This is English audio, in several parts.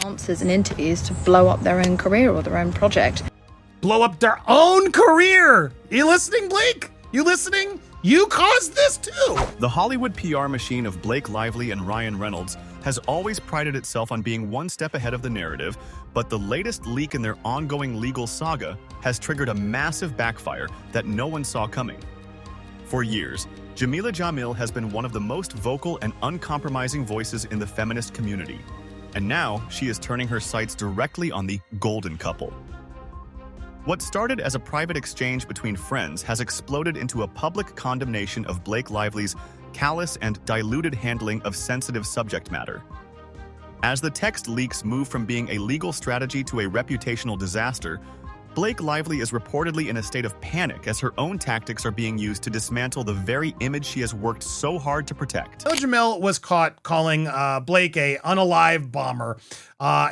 answers in interviews to blow up their own career or their own project. Blow up their own career! You listening, Blake? You listening? You caused this too! The Hollywood PR machine of Blake Lively and Ryan Reynolds has always prided itself on being one step ahead of the narrative, but the latest leak in their ongoing legal saga has triggered a massive backfire that no one saw coming. For years, Jameela Jamil has been one of the most vocal and uncompromising voices in the feminist community. And now she is turning her sights directly on the golden couple. What started as a private exchange between friends has exploded into a public condemnation of Blake Lively's callous and diluted handling of sensitive subject matter. As the text leaks move from being a legal strategy to a reputational disaster, Blake Lively is reportedly in a state of panic as her own tactics are being used to dismantle the very image she has worked so hard to protect. Jamil was caught calling Blake a unalive bomber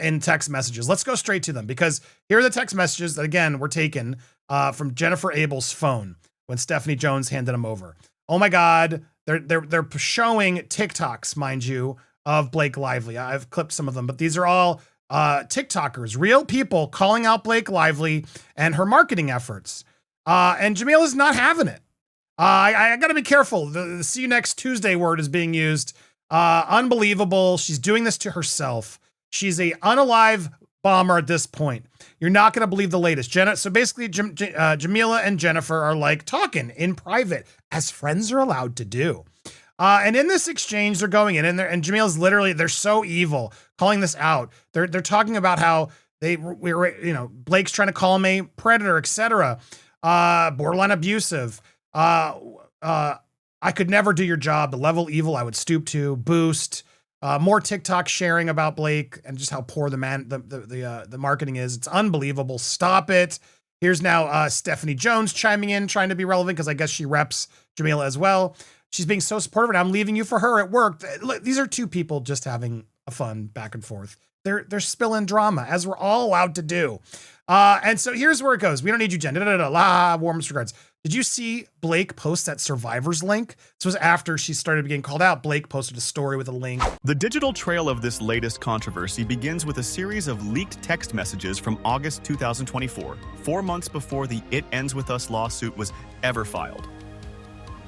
in text messages. Let's go straight to them, because here are the text messages that, again, were taken from Jennifer Abel's phone when Stephanie Jones handed them over. Oh my God, they're showing TikToks, mind you, of Blake Lively. I've clipped some of them, but these are all TikTokers, real people calling out Blake Lively and her marketing efforts. And Jamil is not having it. I got to be careful. The see you next Tuesday word is being used. Unbelievable. She's doing this to herself. She's a unalive bomber at this point. You're not going to believe the latest. So basically, Jameela and Jennifer are like talking in private, as friends are allowed to do. And in this exchange, they're going in and Jameela's literally, they're so evil, calling this out. They're talking about how Blake's trying to call him a predator, etc. Borderline abusive. I could never do your job. The level of evil I would stoop to. Boost. More TikTok sharing about Blake and just how poor the marketing is. It's unbelievable. Stop it. Here's now Stephanie Jones chiming in, trying to be relevant because I guess she reps Jameela as well. She's being so supportive, and I'm leaving you for her at work. Look, these are two people just having a fun back and forth. They're spilling drama, as we're all allowed to do. And so here's where it goes. We don't need you, Jen. Warmest regards. Did you see Blake post that Survivors link? This was after she started getting called out. Blake posted a story with a link. The digital trail of this latest controversy begins with a series of leaked text messages from August 2024, 4 months before the It Ends With Us lawsuit was ever filed.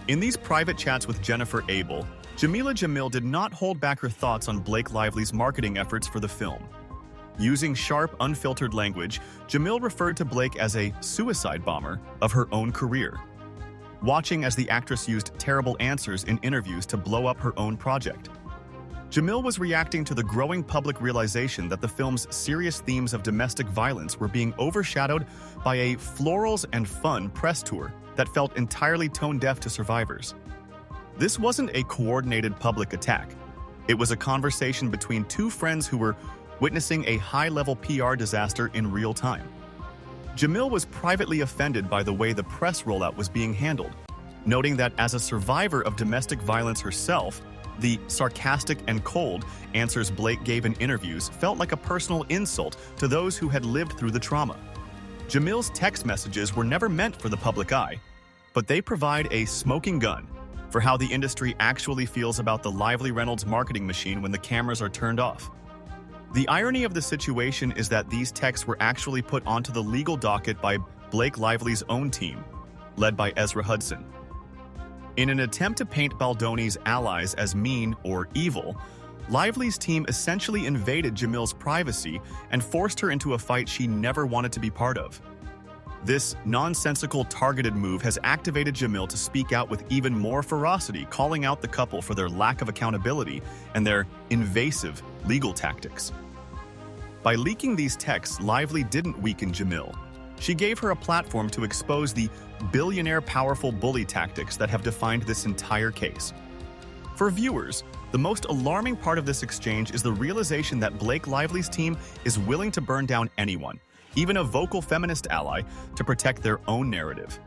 In these private chats with Jennifer Abel, Jameela Jamil did not hold back her thoughts on Blake Lively's marketing efforts for the film. Using sharp, unfiltered language, Jamil referred to Blake as a suicide bomber of her own career, watching as the actress used terrible answers in interviews to blow up her own project. Jamil was reacting to the growing public realization that the film's serious themes of domestic violence were being overshadowed by a florals and fun press tour that felt entirely tone-deaf to survivors. This wasn't a coordinated public attack. It was a conversation between two friends who were witnessing a high-level PR disaster in real time. Jamil was privately offended by the way the press rollout was being handled, noting that as a survivor of domestic violence herself, the sarcastic and cold answers Blake gave in interviews felt like a personal insult to those who had lived through the trauma. Jamil's text messages were never meant for the public eye, but they provide a smoking gun for how the industry actually feels about the Lively Reynolds marketing machine when the cameras are turned off. The irony of the situation is that these texts were actually put onto the legal docket by Blake Lively's own team, led by Ezra Hudson. In an attempt to paint Baldoni's allies as mean or evil, Lively's team essentially invaded Jamil's privacy and forced her into a fight she never wanted to be part of. This nonsensical targeted move has activated Jamil to speak out with even more ferocity, calling out the couple for their lack of accountability and their invasive legal tactics. By leaking these texts, Lively didn't weaken Jamil. She gave her a platform to expose the billionaire powerful bully tactics that have defined this entire case. For viewers, the most alarming part of this exchange is the realization that Blake Lively's team is willing to burn down anyone, even a vocal feminist ally, to protect their own narrative.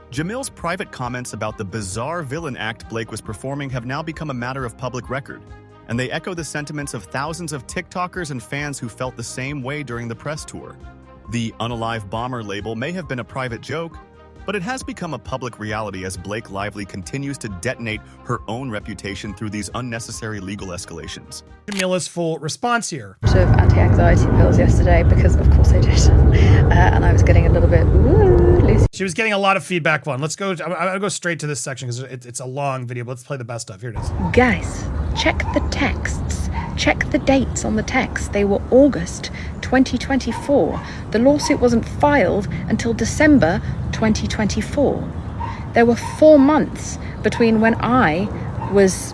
Jamil's private comments about the bizarre villain act Blake was performing have now become a matter of public record, and they echo the sentiments of thousands of TikTokers and fans who felt the same way during the press tour. The unalive bomber label may have been a private joke, But it has become a public reality as Blake Lively continues to detonate her own reputation through these unnecessary legal escalations. Jamila's full response here. Of anti-anxiety pills yesterday because of course I did, and I was getting a little bit loose. She was getting a lot of feedback. Let's go. I'll go straight to this section because it's a long video, but let's play the best of. Here it is. Guys, check the texts. Check the dates on the text. They were August 2024. The lawsuit wasn't filed until December 2024. There were 4 months between when I was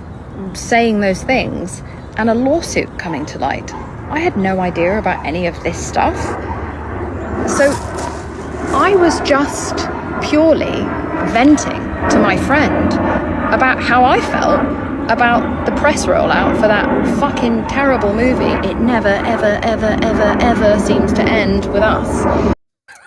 saying those things and a lawsuit coming to light. I had no idea about any of this stuff. So I was just purely venting to my friend about how I felt about the press rollout for that fucking terrible movie. It never, ever, ever, ever, ever seems to end with us.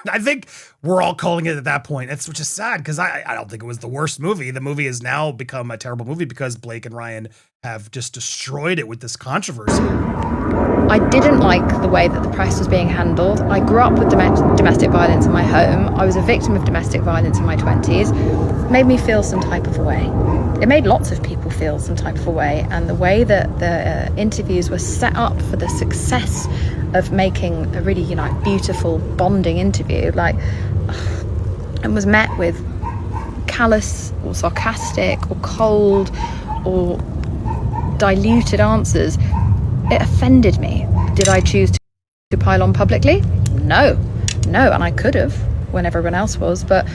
I think we're all calling it at that point. Which is sad because I don't think it was the worst movie. The movie has now become a terrible movie because Blake and Ryan have just destroyed it with this controversy. I didn't like the way that the press was being handled. I grew up with domestic violence in my home. I was a victim of domestic violence in my 20s. It made me feel some type of a way. It made lots of people feel some type of a way. And the way that the interviews were set up for the success of making a really, beautiful bonding interview, and was met with callous or sarcastic or cold or diluted answers, it offended me. Did I choose to pile on publicly? No, and I could have when everyone else was, but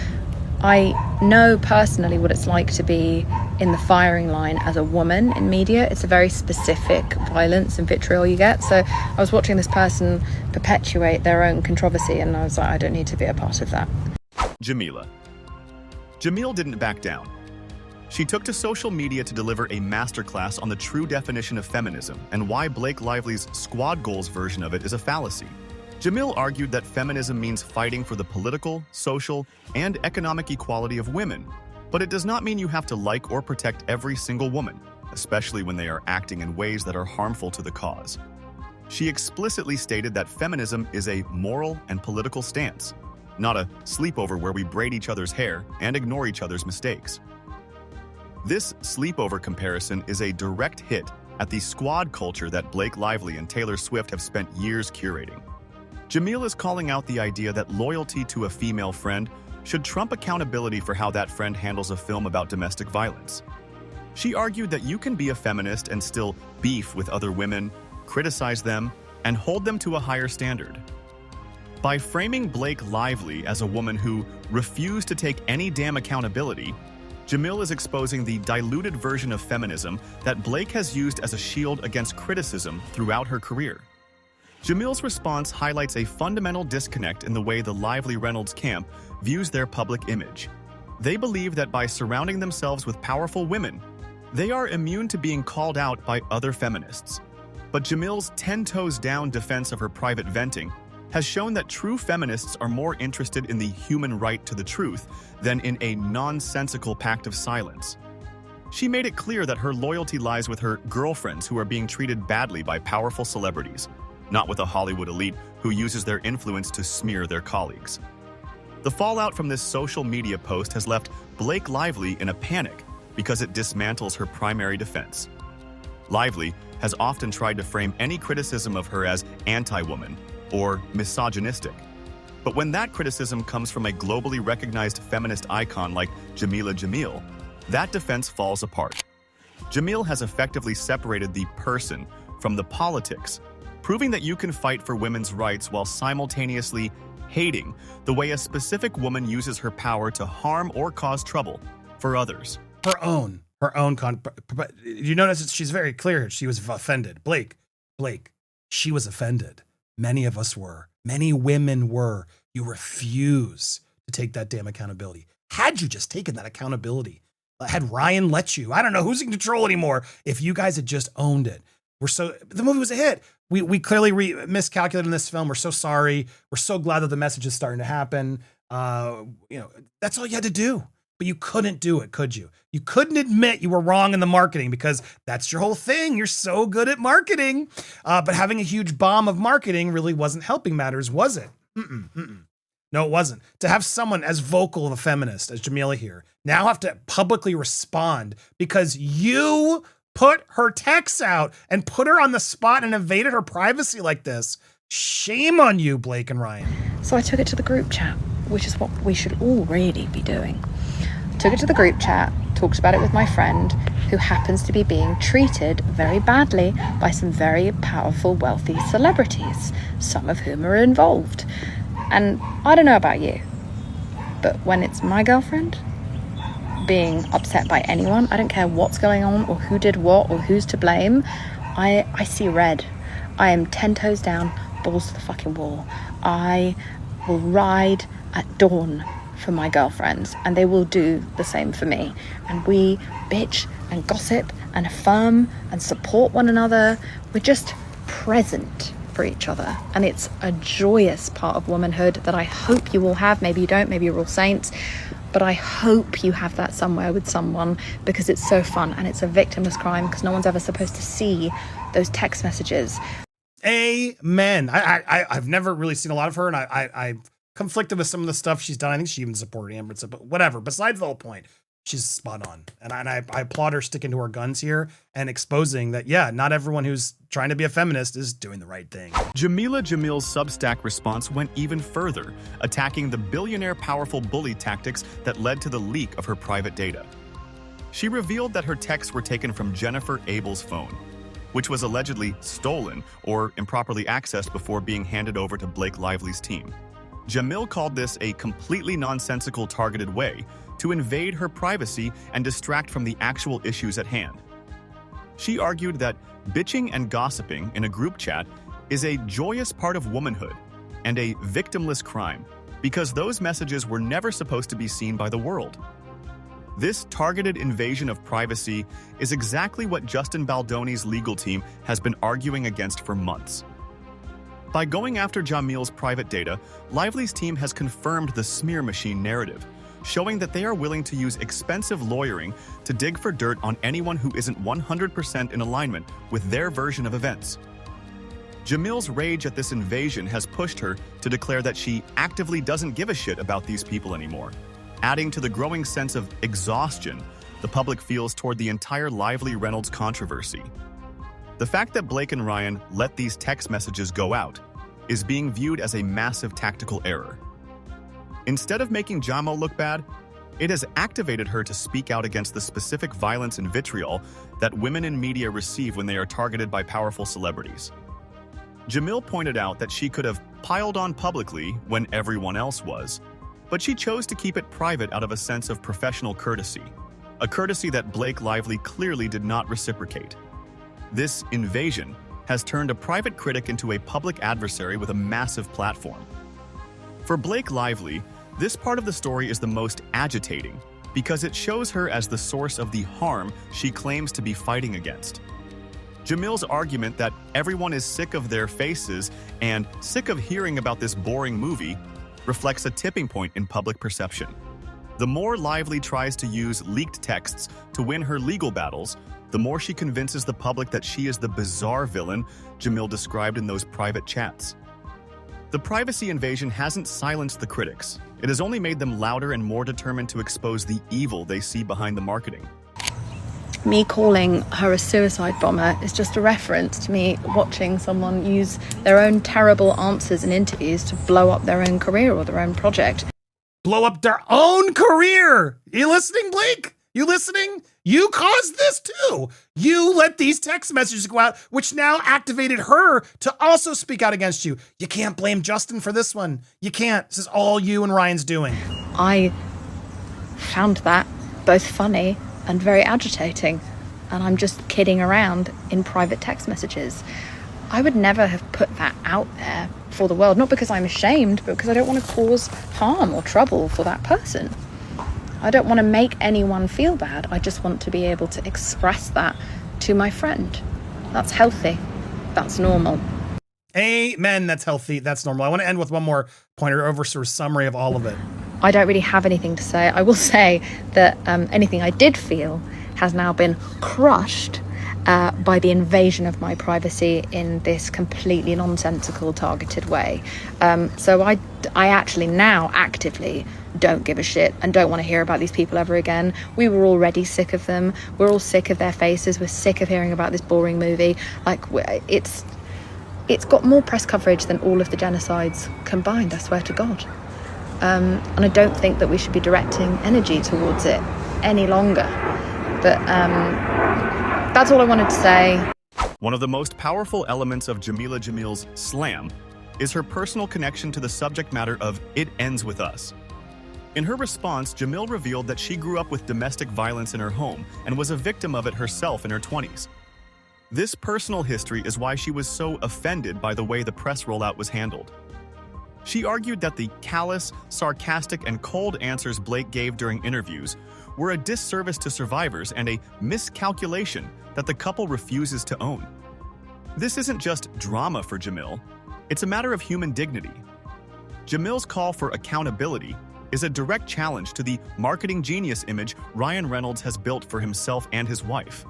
I know personally what it's like to be in the firing line as a woman in media. It's a very specific violence and vitriol you get. So I was watching this person perpetuate their own controversy and I was like, I don't need to be a part of that. Jameela. Jamil didn't back down. She took to social media to deliver a masterclass on the true definition of feminism and why Blake Lively's squad goals version of it is a fallacy. Jamil argued that feminism means fighting for the political, social, and economic equality of women, but it does not mean you have to like or protect every single woman, especially when they are acting in ways that are harmful to the cause. She explicitly stated that feminism is a moral and political stance, not a sleepover where we braid each other's hair and ignore each other's mistakes. This sleepover comparison is a direct hit at the squad culture that Blake Lively and Taylor Swift have spent years curating. Jamil is calling out the idea that loyalty to a female friend should trump accountability for how that friend handles a film about domestic violence. She argued that you can be a feminist and still beef with other women, criticize them, and hold them to a higher standard. By framing Blake Lively as a woman who refused to take any damn accountability, Jamil is exposing the diluted version of feminism that Blake has used as a shield against criticism throughout her career. Jamil's response highlights a fundamental disconnect in the way the Lively Reynolds camp views their public image. They believe that by surrounding themselves with powerful women, they are immune to being called out by other feminists. But Jamil's 10 toes down defense of her private venting has shown that true feminists are more interested in the human right to the truth than in a nonsensical pact of silence. She made it clear that her loyalty lies with her girlfriends who are being treated badly by powerful celebrities, not with a Hollywood elite who uses their influence to smear their colleagues. The fallout from this social media post has left Blake Lively in a panic because it dismantles her primary defense. Lively has often tried to frame any criticism of her as anti-woman or misogynistic. But when that criticism comes from a globally recognized feminist icon like Jameela Jamil, that defense falls apart. Jamil has effectively separated the person from the politics, proving that you can fight for women's rights while simultaneously hating the way a specific woman uses her power to harm or cause trouble for others. You notice that she's very clear. She was offended. Blake, she was offended. Many of us were. Many women were. You refuse to take that damn accountability. Had you just taken that accountability, had Ryan let you, I don't know who's in control anymore, if you guys had just owned it. The movie was a hit. We clearly miscalculated in this film. We're so sorry. We're so glad that the message is starting to happen. That's all you had to do. But you couldn't do it, could you? You couldn't admit you were wrong in the marketing because that's your whole thing. You're so good at marketing. But having a huge bomb of marketing really wasn't helping matters, was it? No, it wasn't. To have someone as vocal of a feminist as Jameela here now have to publicly respond because you put her texts out and put her on the spot and invaded her privacy like this. Shame on you, Blake and Ryan. So I took it to the group chat, which is what we should all really be doing. Took it to the group chat, talked about it with my friend, who happens to be being treated very badly by some very powerful, wealthy celebrities, some of whom are involved. And I don't know about you, but when it's my girlfriend being upset by anyone, I don't care what's going on or who did what or who's to blame, I see red. I am 10 toes down, balls to the fucking wall. I will ride at dawn for my girlfriends, and they will do the same for me. And we bitch and gossip and affirm and support one another. We're just present for each other, and it's a joyous part of womanhood that I hope you all have. Maybe you don't, maybe you're all saints, but I hope you have that somewhere with someone, because it's so fun, and it's a victimless crime because no one's ever supposed to see those text messages. Amen. I've never really seen a lot of her, and I've conflicted with some of the stuff she's done. I think she even supported Amber, but whatever. Besides the whole point, she's spot on. And I applaud her sticking to her guns here and exposing that, yeah, not everyone who's trying to be a feminist is doing the right thing. Jameela Jamil's Substack response went even further, attacking the billionaire powerful bully tactics that led to the leak of her private data. She revealed that her texts were taken from Jennifer Abel's phone, which was allegedly stolen or improperly accessed before being handed over to Blake Lively's team. Jamil called this a completely nonsensical targeted way to invade her privacy and distract from the actual issues at hand. She argued that bitching and gossiping in a group chat is a joyous part of womanhood and a victimless crime because those messages were never supposed to be seen by the world. This targeted invasion of privacy is exactly what Justin Baldoni's legal team has been arguing against for months. By going after Jameel's private data, Lively's team has confirmed the smear machine narrative, showing that they are willing to use expensive lawyering to dig for dirt on anyone who isn't 100% in alignment with their version of events. Jameel's rage at this invasion has pushed her to declare that she actively doesn't give a shit about these people anymore, adding to the growing sense of exhaustion the public feels toward the entire Lively Reynolds controversy. The fact that Blake and Ryan let these text messages go out is being viewed as a massive tactical error. Instead of making Jamil look bad, it has activated her to speak out against the specific violence and vitriol that women in media receive when they are targeted by powerful celebrities. Jamil pointed out that she could have piled on publicly when everyone else was, but she chose to keep it private out of a sense of professional courtesy, a courtesy that Blake Lively clearly did not reciprocate. This invasion has turned a private critic into a public adversary with a massive platform. For Blake Lively, this part of the story is the most agitating because it shows her as the source of the harm she claims to be fighting against. Jamil's argument that everyone is sick of their faces and sick of hearing about this boring movie reflects a tipping point in public perception. The more Lively tries to use leaked texts to win her legal battles, the more she convinces the public that she is the bizarre villain Jamil described in those private chats. The privacy invasion hasn't silenced the critics. It has only made them louder and more determined to expose the evil they see behind the marketing. Me calling her a suicide bomber is just a reference to me watching someone use their own terrible answers in interviews to blow up their own career or their own project. Blow up their own career. You listening, Blake? You listening? You caused this too. You let these text messages go out, which now activated her to also speak out against you. You can't blame Justin for this one. You can't. This is all you and Ryan's doing. I found that both funny and very agitating, and I'm just kidding around in private text messages. I would never have put that out there for the world, not because I'm ashamed, but because I don't want to cause harm or trouble for that person. I don't want to make anyone feel bad. I just want to be able to express that to my friend. That's healthy. That's normal. Amen. That's healthy. That's normal. I want to end with one more pointer over sort of summary of all of it. I don't really have anything to say. I will say that anything I did feel has now been crushed by the invasion of my privacy in this completely nonsensical, targeted way. So I actually now actively don't give a shit and don't want to hear about these people ever again. We were already sick of them. We're all sick of their faces. We're sick of hearing about this boring movie. Like, it's got more press coverage than all of the genocides combined, I swear to God. And I don't think that we should be directing energy towards it any longer. But that's all I wanted to say. One of the most powerful elements of Jameela Jamil's slam is her personal connection to the subject matter of It Ends With Us. In her response, Jamil revealed that she grew up with domestic violence in her home and was a victim of it herself in her 20s. This personal history is why she was so offended by the way the press rollout was handled. She argued that the callous, sarcastic, and cold answers Blake gave during interviews were a disservice to survivors and a miscalculation that the couple refuses to own. This isn't just drama for Jamil, it's a matter of human dignity. Jamil's call for accountability is a direct challenge to the marketing genius image Ryan Reynolds has built for himself and his wife.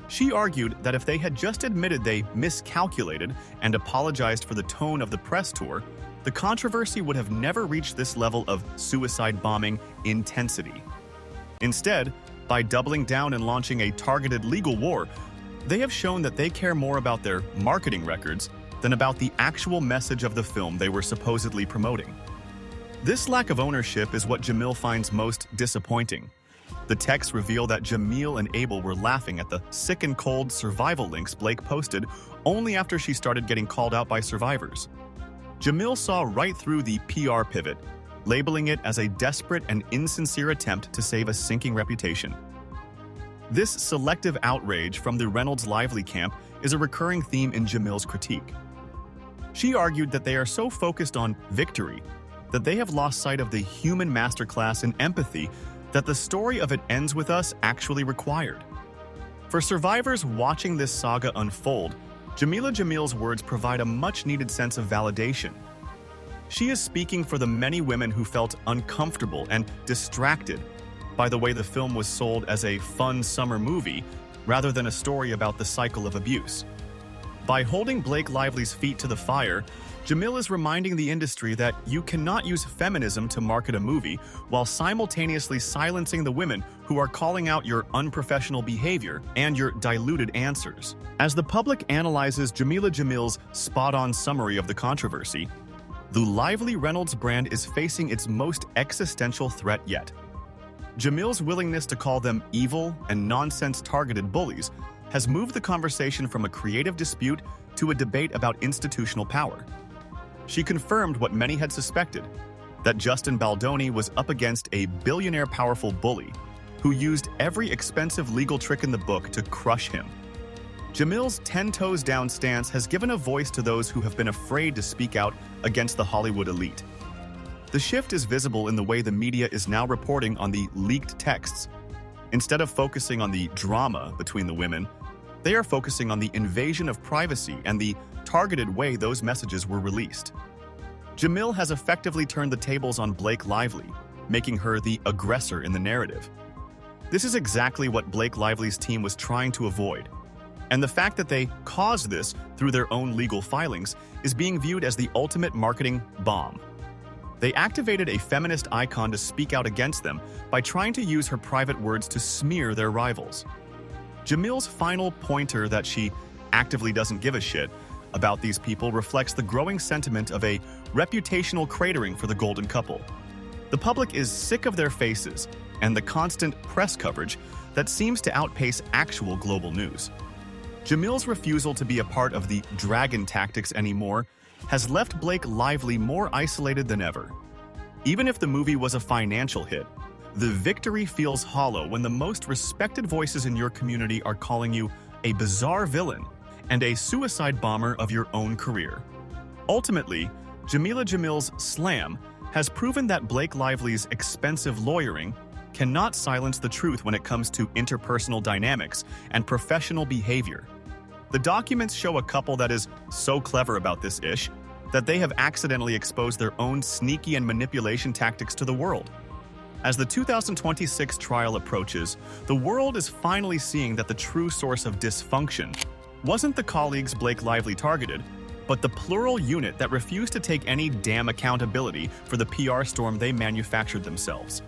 She argued that if they had just admitted they miscalculated and apologized for the tone of the press tour, the controversy would have never reached this level of suicide bombing intensity. Instead, by doubling down and launching a targeted legal war, they have shown that they care more about their marketing records than about the actual message of the film they were supposedly promoting. This lack of ownership is what Jamil finds most disappointing. The texts reveal that Jamil and Abel were laughing at the sick and cold survival links Blake posted only after she started getting called out by survivors. Jamil saw right through the PR pivot, labeling it as a desperate and insincere attempt to save a sinking reputation. This selective outrage from the Reynolds-Lively camp is a recurring theme in Jamil's critique. She argued that they are so focused on victory that they have lost sight of the human masterclass in empathy that the story of It Ends With Us actually required. For survivors watching this saga unfold, Jameela Jamil's words provide a much-needed sense of validation. She is speaking for the many women who felt uncomfortable and distracted by the way the film was sold as a fun summer movie rather than a story about the cycle of abuse. By holding Blake Lively's feet to the fire, Jamil is reminding the industry that you cannot use feminism to market a movie while simultaneously silencing the women who are calling out your unprofessional behavior and your diluted answers. As the public analyzes Jameela Jamil's spot-on summary of the controversy, the Lively Reynolds brand is facing its most existential threat yet. Jamil's willingness to call them evil and nonsense-targeted bullies has moved the conversation from a creative dispute to a debate about institutional power. She confirmed what many had suspected, that Justin Baldoni was up against a billionaire powerful bully who used every expensive legal trick in the book to crush him. Jamil's 10-toes-down stance has given a voice to those who have been afraid to speak out against the Hollywood elite. The shift is visible in the way the media is now reporting on the leaked texts. Instead of focusing on the drama between the women, they are focusing on the invasion of privacy and the targeted way those messages were released. Jamil has effectively turned the tables on Blake Lively, making her the aggressor in the narrative. This is exactly what Blake Lively's team was trying to avoid, and the fact that they caused this through their own legal filings is being viewed as the ultimate marketing bomb. They activated a feminist icon to speak out against them by trying to use her private words to smear their rivals. Jamil's final pointer that she actively doesn't give a shit about these people reflects the growing sentiment of a reputational cratering for the golden couple. The public is sick of their faces and the constant press coverage that seems to outpace actual global news. Jamil's refusal to be a part of the dragon tactics anymore has left Blake Lively more isolated than ever. Even if the movie was a financial hit, the victory feels hollow when the most respected voices in your community are calling you a bizarre villain and a suicide bomber of your own career. Ultimately, Jameela Jamil's slam has proven that Blake Lively's expensive lawyering cannot silence the truth when it comes to interpersonal dynamics and professional behavior. The documents show a couple that is so clever about this ish that they have accidentally exposed their own sneaky and manipulation tactics to the world. As the 2026 trial approaches, the world is finally seeing that the true source of dysfunction wasn't the colleagues Blake Lively targeted, but the plural unit that refused to take any damn accountability for the PR storm they manufactured themselves.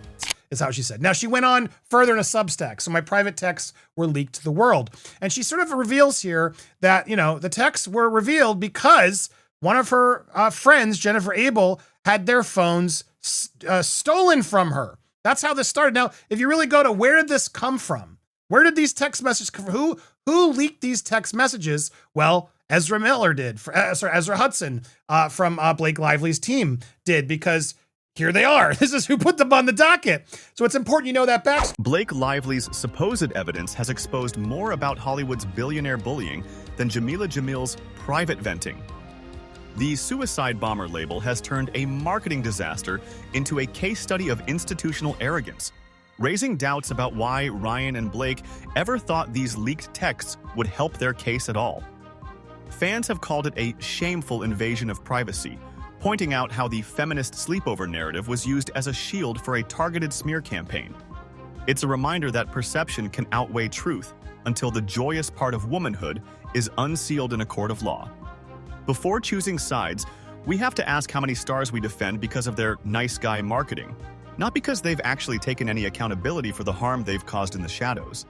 Is how she said. Now, she went on further in a Substack. So my private texts were leaked to the world. And she sort of reveals here that, the texts were revealed because one of her friends, Jennifer Abel, had their phones stolen from her. That's how this started. Now, if you really go to where did this come from? Where did these text messages come from? Who leaked these text messages? Well, Ezra Miller did. Ezra Hudson from Blake Lively's team did, because here they are. This is who put them on the docket. So it's important you know that backstory. Blake Lively's supposed evidence has exposed more about Hollywood's billionaire bullying than Jameela Jamil's private venting. The suicide bomber label has turned a marketing disaster into a case study of institutional arrogance, raising doubts about why Ryan and Blake ever thought these leaked texts would help their case at all. Fans have called it a shameful invasion of privacy, pointing out how the Feminist Sleepover narrative was used as a shield for a targeted smear campaign. It's a reminder that perception can outweigh truth until the joyous part of womanhood is unsealed in a court of law. Before choosing sides, we have to ask how many stars we defend because of their nice guy marketing, not because they've actually taken any accountability for the harm they've caused in the shadows.